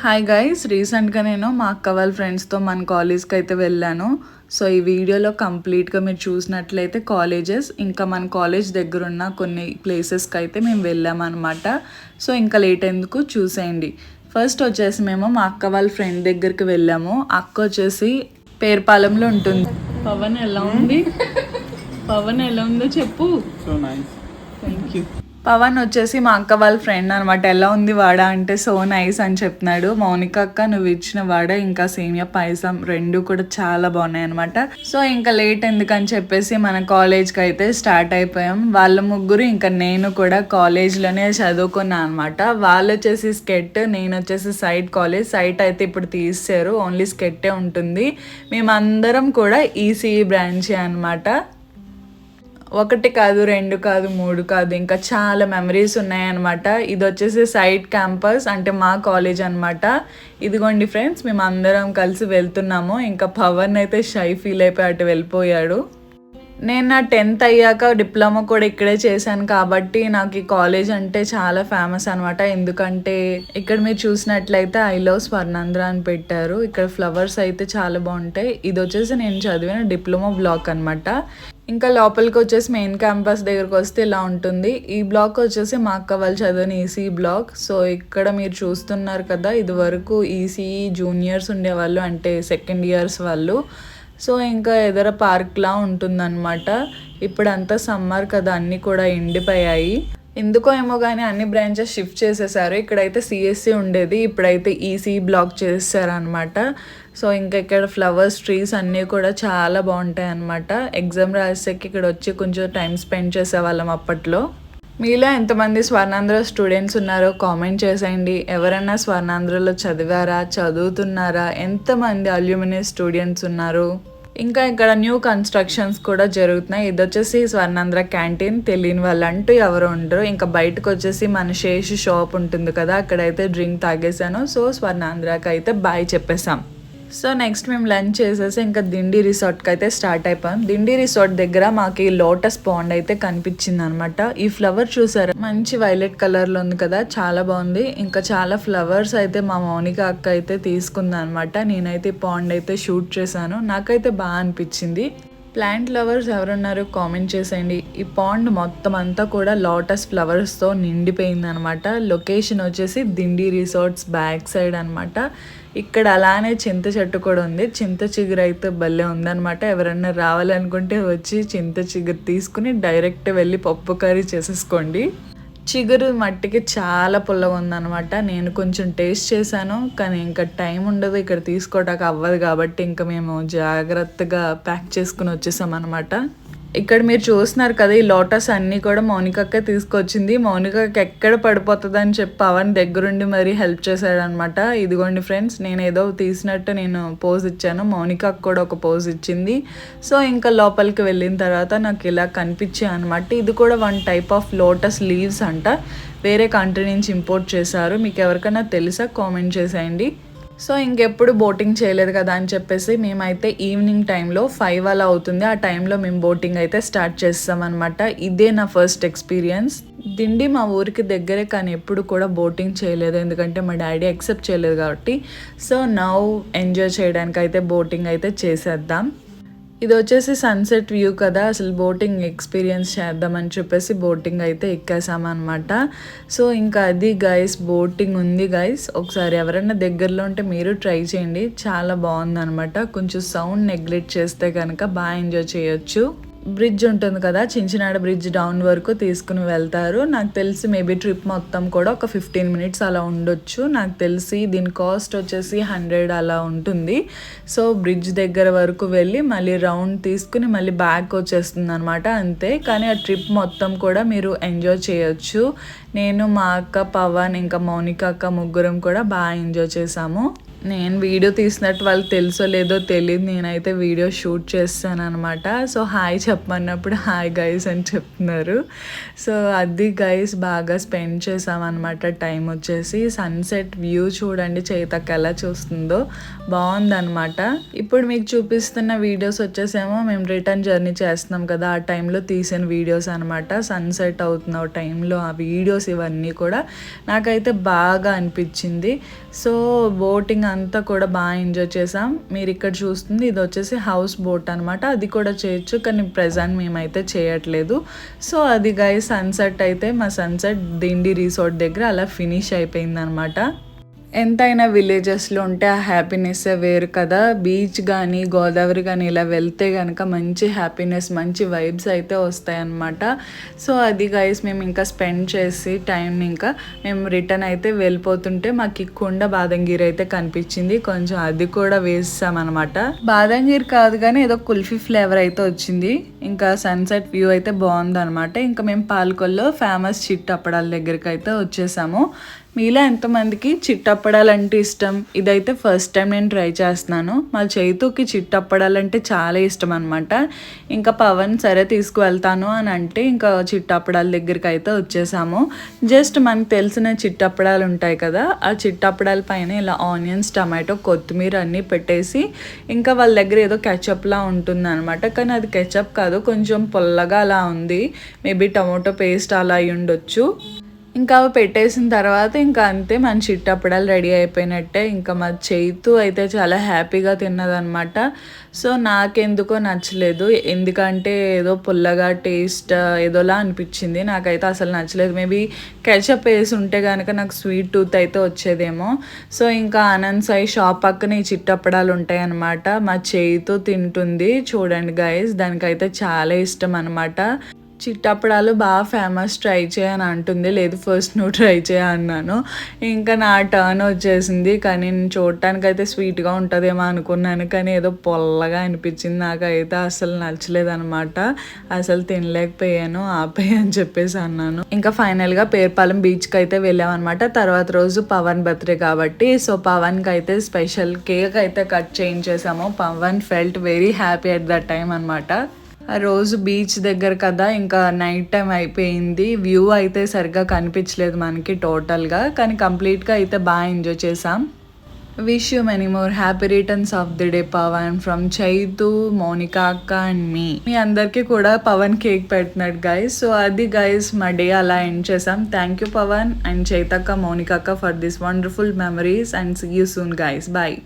Hi guys, రీసెంట్గా నేను మా అక్క వాళ్ళ ఫ్రెండ్స్తో మన కాలేజ్కి అయితే వెళ్ళాను. సో ఈ వీడియోలో కంప్లీట్గా మీరు చూసినట్లయితే కాలేజెస్ ఇంకా మన కాలేజ్ దగ్గర ఉన్న కొన్ని ప్లేసెస్కి అయితే మేము వెళ్ళామన్నమాట. సో ఇంకా లేట్ ఎందుకు చూసేయండి. ఫస్ట్ వచ్చేసి మేము మా అక్క వాళ్ళ ఫ్రెండ్ దగ్గరికి వెళ్ళాము. అక్క వచ్చేసి పేరుపాలెంలో ఉంటుంది. పవన్ ఎలా ఉంది? పవన్ ఎలా ఉందో చెప్పు. So nice. Thank you. Pavan వచ్చేసి మా అక్క వాళ్ళ ఫ్రెండ్ అనమాట. ఎలా ఉంది వాడ అంటే సో నైస్ అని చెప్తున్నాడు. మౌనిక అక్క నువ్వు ఇచ్చిన వాడ ఇంకా సేమియా పాయసం రెండు కూడా చాలా బాగున్నాయి అనమాట. సో ఇంకా లేట్ ఎందుకని చెప్పేసి మన కాలేజ్కి అయితే స్టార్ట్ అయిపోయాం. వాళ్ళ ముగ్గురు ఇంకా నేను కూడా కాలేజ్లోనే చదువుకున్నా అనమాట. వాళ్ళు వచ్చేసి స్కెట్, నేను వచ్చేసి సైట్ అయితే ఇప్పుడు తీసారు, ఓన్లీ స్కెట్టే ఉంటుంది. మేమందరం కూడా ఈసీఈ బ్రాంచే అనమాట. ఒకటి కాదు, రెండు కాదు, మూడు కాదు, ఇంకా చాలా మెమరీస్ ఉన్నాయన్నమాట. ఇది వచ్చేసి సైట్ క్యాంపస్ అంటే మా కాలేజ్ అనమాట. ఇదిగోండి ఫ్రెండ్స్, మేము అందరం కలిసి వెళ్తున్నాము. ఇంకా పవన్ అయితే షై ఫీల్ అయిపోయి అటు వెళ్ళిపోయాడు. నేను నా 10th అయ్యాక డిప్లొమా కూడా ఇక్కడే చేశాను కాబట్టి నాకు ఈ కాలేజ్ అంటే చాలా ఫేమస్ అనమాట. ఎందుకంటే ఇక్కడ మీరు చూసినట్లయితే ఐ లవ్ స్వర్ణాంధ్ర అని పెట్టారు. ఇక్కడ ఫ్లవర్స్ అయితే చాలా బాగుంటాయి. ఇది వచ్చేసి నేను చదివిన డిప్లొమా బ్లాక్ అనమాట. ఇంకా లోపలికి వచ్చేసి మెయిన్ క్యాంపస్ దగ్గరకు వస్తే ఇలా ఉంటుంది. ఈ బ్లాక్ వచ్చేసి మా అక్క వాళ్ళు చదివిన ఈసీ బ్లాక్. సో ఇక్కడ మీరు చూస్తున్నారు కదా, ఇది వరకు ఈసీఈ జూనియర్స్ ఉండేవాళ్ళు, అంటే సెకండ్ ఇయర్స్ వాళ్ళు. సో ఇంకా ఎదర పార్క్లా ఉంటుందన్నమాట. ఇప్పుడంతా సమ్మర్ కదా, అన్నీ కూడా ఎండిపోయాయి. ఎందుకో ఏమో కానీ అన్ని బ్రాంచెస్ షిఫ్ట్ చేసేసారు. ఇక్కడైతే సిఎస్సి ఉండేది, ఇప్పుడైతే ఈసీ బ్లాక్ చేసేసారనమాట. సో ఇంకా ఇక్కడ ఫ్లవర్స్, ట్రీస్ అన్నీ కూడా చాలా బాగుంటాయి అన్నమాట. ఎగ్జామ్ రాసేకి ఇక్కడ వచ్చి కొంచెం టైం స్పెండ్ చేసేవాళ్ళం అప్పట్లో. మీలో ఎంతమంది స్వర్ణాంధ్ర స్టూడెంట్స్ ఉన్నారో కామెంట్ చేసేయండి. ఎవరైనా స్వర్ణాంధ్రలో చదివారా, చదువుతున్నారా, ఎంతమంది అల్యూమిని స్టూడెంట్స్ ఉన్నారు? ఇంకా ఇక్కడ న్యూ కన్స్ట్రక్షన్స్ కూడా జరుగుతున్నాయి. ఇది వచ్చేసి స్వర్ణాంధ్ర క్యాంటీన్. తెలియని వాళ్ళు అంటూ ఎవరు ఉండరు. ఇంకా బయటకు వచ్చేసి మన శేషు షాప్ ఉంటుంది కదా, అక్కడైతే డ్రింక్ తాగేసాను. సో స్వర్ణాంధ్రకి అయితే బాయ్ చెప్పేసాం. సో నెక్స్ట్ మేము లంచ్ చేసేసి ఇంకా దిండి రిసార్ట్కి అయితే స్టార్ట్ అయిపోయాం. దిండి రిసార్ట్ దగ్గర మాకు లోటస్ పాండ్ అయితే కనిపించింది అనమాట. ఈ ఫ్లవర్ చూసారా, మంచి వైలెట్ కలర్లో ఉంది కదా, చాలా బాగుంది. ఇంకా చాలా ఫ్లవర్స్ అయితే మా మౌనిక అక్క అయితే తీసుకుంది అనమాట. నేనైతే ఈ పాండ్ అయితే షూట్ చేశాను, నాకైతే బాగా అనిపించింది. ప్లాంట్ లవర్స్ ఎవరున్నారు కామెంట్ చేసేయండి. ఈ పాండ్ మొత్తం అంతా కూడా లోటస్ ఫ్లవర్స్తో నిండిపోయింది అనమాట. లొకేషన్ వచ్చేసి దిండి రిసార్ట్స్ బ్యాక్ సైడ్ అనమాట. ఇక్కడ అలానే చింత చెట్టు కూడా ఉంది. చింత చిగురు అయితే భలే ఉందనమాట. ఎవరన్నా రావాలనుకుంటే వచ్చి చింత చిగురు తీసుకుని డైరెక్ట్ వెళ్ళి పప్పు కర్రీ చేసేసుకోండి. చిగురు మట్టికి చాలా పుల్లగా ఉందనమాట. నేను కొంచెం టేస్ట్ చేశాను, కానీ ఇంకా టైం ఉండదు ఇక్కడ తీసుకోవడానికి అవ్వదు కాబట్టి ఇంకా మేము జాగ్రత్తగా ప్యాక్ చేసుకుని వచ్చేసాం అనమాట. ఇక్కడ మీరు చూస్తున్నారు కదా, ఈ లోటస్ అన్నీ కూడా మౌనికక్క తీసుకొచ్చింది. మౌనికక్క ఎక్కడ పడిపోతుంది అని చెప్పి పవన్ దగ్గరుండి మరీ హెల్ప్ చేశాడనమాట. ఇదిగోండి ఫ్రెండ్స్, నేను ఏదో తీసినట్టు నేను పోజ్ ఇచ్చాను, మౌనికక్క కూడా ఒక పోజ్ ఇచ్చింది. సో ఇంకా లోపలికి వెళ్ళిన తర్వాత నాకు ఇలా కనిపించాయి అనమాట. ఇది కూడా one type of lotus leaves అంట, వేరే కంట్రీ నుంచి ఇంపోర్ట్ చేశారు. మీకు ఎవరికైనా తెలుసా కామెంట్ చేసేయండి. సో ఇంకెప్పుడు బోటింగ్ చేయలేదు కదా అని చెప్పేసి మేమైతే ఈవినింగ్ టైంలో 5 అలా అవుతుంది, ఆ టైంలో మేము బోటింగ్ అయితే స్టార్ట్ చేస్తామన్నమాట. ఇదే నా ఫస్ట్ ఎక్స్పీరియన్స్. దిండి మా ఊరికి దగ్గరే, కానీ ఎప్పుడు కూడా బోటింగ్ చేయలేదు, ఎందుకంటే మా డాడీ యాక్సెప్ట్ చేయలేదు కాబట్టి. సో నౌ ఎంజాయ్ చేయడానికి అయితే బోటింగ్ అయితే చేసేద్దాం. ఇది వచ్చేసి సన్సెట్ వ్యూ కదా, అసలు బోటింగ్ ఎక్స్పీరియన్స్ చేద్దామని చెప్పేసి బోటింగ్ అయితే ఎక్కేసామన్నమాట. సో ఇంకా అది గైస్, బోటింగ్ ఉంది గైస్. ఒకసారి ఎవరైనా దగ్గరలో ఉంటే మీరు ట్రై చేయండి, చాలా బాగుందనమాట. కొంచెం సౌండ్ నెగ్లెక్ట్ చేస్తే కనుక బాగా ఎంజాయ్ చేయొచ్చు. బ్రిడ్జ్ ఉంటుంది కదా, చించినాడ బ్రిడ్జ్ డౌన్ వరకు తీసుకుని వెళ్తారు. నాకు తెలిసి మేబీ ట్రిప్ మొత్తం కూడా ఒక 15 మినిట్స్ అలా ఉండొచ్చు నాకు తెలిసి. దీని కాస్ట్ వచ్చేసి 100 అలా ఉంటుంది. సో బ్రిడ్జ్ దగ్గర వరకు వెళ్ళి మళ్ళీ రౌండ్ తీసుకుని మళ్ళీ బ్యాక్ వచ్చేస్తుంది అనమాట, అంతే. కానీ ఆ ట్రిప్ మొత్తం కూడా మీరు ఎంజాయ్ చేయొచ్చు. నేను, మా అక్క, పవన్, ఇంకా మౌనిక అక్క ముగ్గురం కూడా బాగా ఎంజాయ్ చేసాము. నేను వీడియో తీసినట్టు వాళ్ళు తెలుసో లేదో తెలియదు, నేనైతే వీడియో షూట్ చేస్తాను అనమాట. సో హాయ్ చెప్పమన్నప్పుడు హాయ్ గైస్ అని చెప్తున్నారు. సో అది గైస్ బాగా స్పెండ్ చేసామన్నమాట. టైం వచ్చేసి సన్సెట్ వ్యూ చూడండి చేతక్క ఎలా చూస్తుందో, బాగుందన్నమాట. ఇప్పుడు మీకు చూపిస్తున్న వీడియోస్ వచ్చేసేమో మేము రిటర్న్ జర్నీ చేస్తున్నాం కదా ఆ టైంలో తీసిన వీడియోస్ అనమాట. సన్సెట్ అవుతున్న టైంలో ఆ వీడియోస్ ఇవన్నీ కూడా నాకైతే బాగా అనిపించింది. సో బోటింగ్ అంతా కూడా బాగా ఎంజాయ్ చేసాం. మీరు ఇక్కడ చూస్తుంది ఇది వచ్చేసి హౌస్ బోట్ అనమాట. అది కూడా చేయొచ్చు కానీ ప్రెజెంట్ మేమైతే చేయట్లేదు. సో అది గైస్ సన్సెట్ అయితే మా సన్సెట్ దిండి రిసార్ట్ దగ్గర అలా ఫినిష్ అయిపోయింది అనమాట. ఎంతైనా విలేజెస్లో ఉంటే ఆ హ్యాపీనెస్సే వేరు కదా. బీచ్ కానీ గోదావరి కానీ ఇలా వెళ్తే కనుక మంచి హ్యాపీనెస్ మంచి వైబ్స్ అయితే వస్తాయన్నమాట. సో అది గైస్ మేము ఇంకా స్పెండ్ చేసి టైంని ఇంకా మేము రిటర్న్ అయితే వెళ్ళిపోతుంటే మాకు కుండ బాదంగిరి అయితే కనిపించింది. కొంచెం అది కూడా వేసామన్నమాట. బాదంగిరి కాదు కానీ ఏదో కుల్ఫీ ఫ్లేవర్ అయితే వచ్చింది. ఇంకా సన్సెట్ వ్యూ అయితే బాగుందన్నమాట. ఇంకా మేము పాల్కొల్లో ఫేమస్ చిట్టప్పడాల దగ్గరికి అయితే వచ్చేసాము. మీలో ఎంతమందికి చిట్టప్పడాలంటే ఇష్టం? ఇదైతే ఫస్ట్ టైం నేను ట్రై చేస్తున్నాను. మా చైతుకి చిట్టప్పడాలంటే చాలా ఇష్టం అనమాట. ఇంకా పవన్ సరే తీసుకువెళ్తాను అని అంటే ఇంకా చిట్టప్పడాల దగ్గరికి అయితే వచ్చేసాము. జస్ట్ మనకు తెలిసిన చిట్టప్పడాలు ఉంటాయి కదా, ఆ చిట్టప్పడాల పైన ఇలా ఆనియన్స్ టమాటో కొత్తిమీర అన్నీ పెట్టేసి ఇంకా వాళ్ళ దగ్గర ఏదో కెచప్లా ఉంటుంది అనమాట. కానీ అది కెచప్ కాదు, కొంచెం పొల్లగా అలా ఉంది. మేబీ టమాటో పేస్ట్ అలా అయి ఉండొచ్చు. ఇంకా అవి పెట్టేసిన తర్వాత ఇంకా అంతే మన చిట్టప్పడాలు రెడీ అయిపోయినట్టే. ఇంకా మా చైతు అయితే చాలా హ్యాపీగా తిన్నదనమాట. సో నాకెందుకో నచ్చలేదు, ఎందుకంటే ఏదో పుల్లగా టేస్ట్ ఏదోలా అనిపించింది. నాకైతే అసలు నచ్చలేదు. మేబీ కెచప్ వేసి ఉంటే కనుక నాకు స్వీట్ టూత్ అయితే వచ్చేదేమో. సో ఇంకా ఆనంద్ సాయి షాప్ పక్కన ఈ చిట్టప్పడాలు ఉంటాయి అనమాట. మా చైతు తింటుంది చూడండి గైస్, దానికైతే చాలా ఇష్టం అనమాట. చిట్టప్పడాలు బాగా ఫేమస్, ట్రై చేయని అంటుంది. లేదు ఫస్ట్ నువ్వు ట్రై చేయన్నాను. ఇంకా నా టర్న్ వచ్చేసింది. కానీ నేను చూడటానికి అయితే స్వీట్గా ఉంటుందేమో అనుకున్నాను, కానీ ఏదో పొల్లగా అనిపించింది. నాకైతే అసలు నచ్చలేదనమాట. అసలు తినలేకపోయాను, ఆపేయి అని చెప్పేసి అన్నాను. ఇంకా ఫైనల్గా పేర్పాలెం బీచ్కి అయితే వెళ్ళామన్నమాట. తర్వాత రోజు పవన్ బర్త్డే కాబట్టి సో పవన్కి అయితే స్పెషల్ కేక్ అయితే కట్ చేయించేసాము. Pavan felt very happy at that time అనమాట. ఆ రోజు బీచ్ దగ్గర కదా, ఇంకా నైట్ టైం అయిపోయింది. వ్యూ అయితే సరిగ్గా కనిపించలేదు మనకి టోటల్గా, కానీ కంప్లీట్గా అయితే బాగా ఎంజాయ్ చేసాం. Wish you many more happy returns of the day Pavan from Chaitu, Monika అక్క అండ్ మీ అందరికీ కూడా పవన్ కేక్ పెట్టినాడు గైస్. సో అది గైస్ మా డే అలా ఎండ్ చేసాం. థ్యాంక్ యూ పవన్ అండ్ చైతక్క, మోనికా అక్క for this wonderful memories and see you soon guys. Bye.